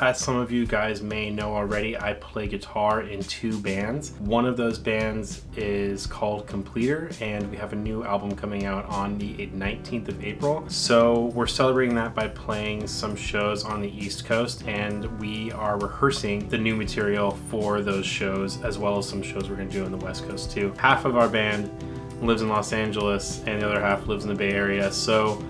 As some of you guys may know already, I play guitar in 2 bands. One of those bands is called Compltr, and we have a new album coming out on the 19th of April. So we're celebrating that by playing some shows on the East Coast, and we are rehearsing the new material for those shows, as well as some shows we're going to do on the West Coast too. Half of our band lives in Los Angeles, and the other half lives in the Bay Area. So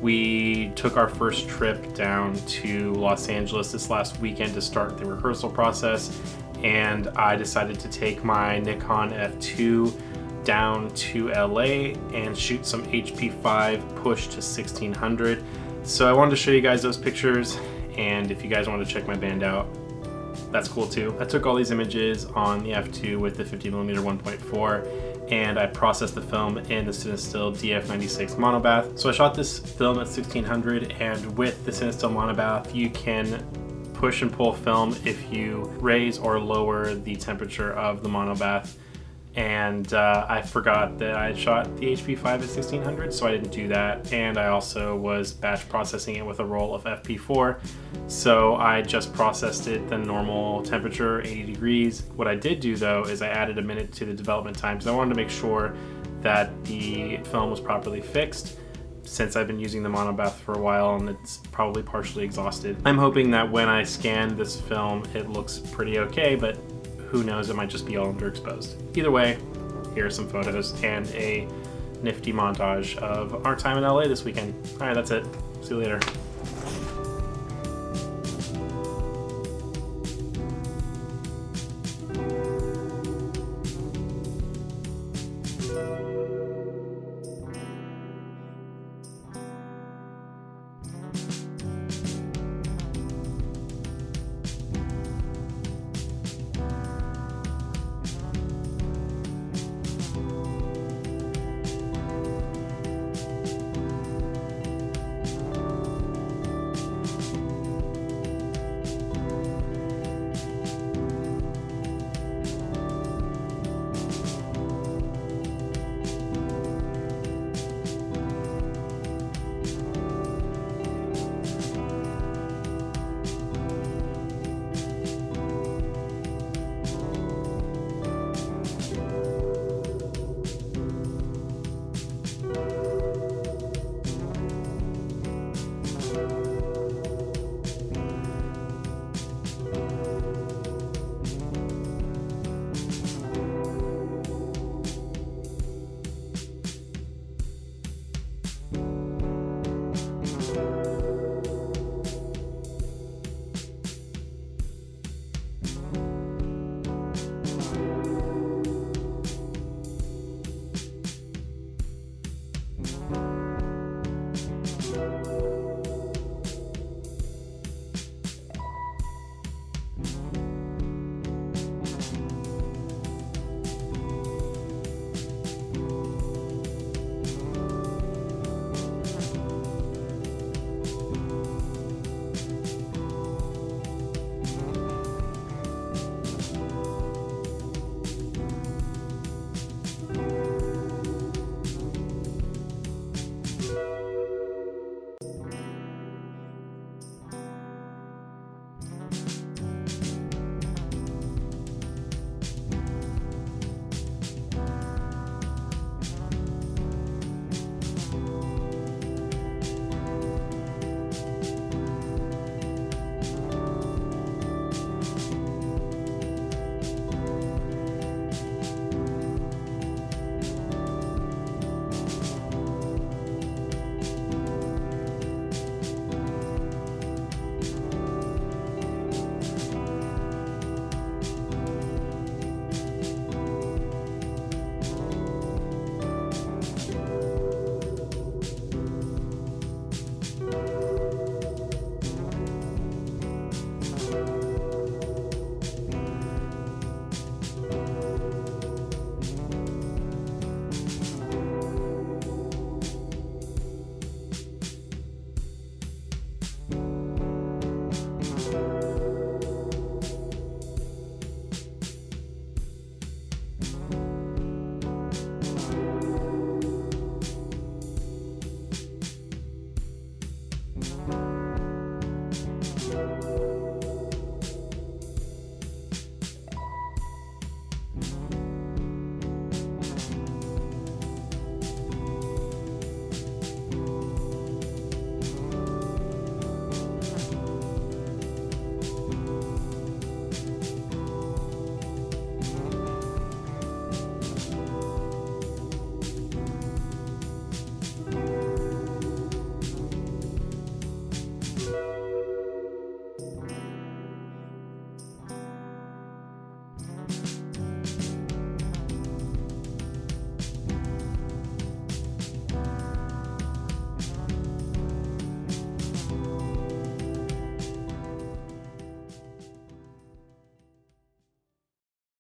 we took our first trip down to Los Angeles this last weekend to start the rehearsal process, and I decided to take my Nikon F2 down to LA and shoot some HP5 push to 1600. So I wanted to show you guys those pictures, and if you guys want to check my band out, that's cool too. I took all these images on the F2 with the 50mm 1.4, and I processed the film in the CineStill Df96 monobath. So I shot this film at 1600, and with the CineStill monobath, you can push and pull film if you raise or lower the temperature of the monobath. And I forgot that I shot the HP5 at 1600, so I didn't do that. And I also was batch processing it with a roll of FP4, so I just processed it the normal temperature, 80 degrees. What I did do though is I added a minute to the development time, because I wanted to make sure that the film was properly fixed, since I've been using the monobath for a while and it's probably partially exhausted. I'm hoping that when I scan this film it looks pretty okay, but who knows, it might just be all underexposed. Either way, here are some photos and a nifty montage of our time in LA this weekend. All right, that's it. See you later.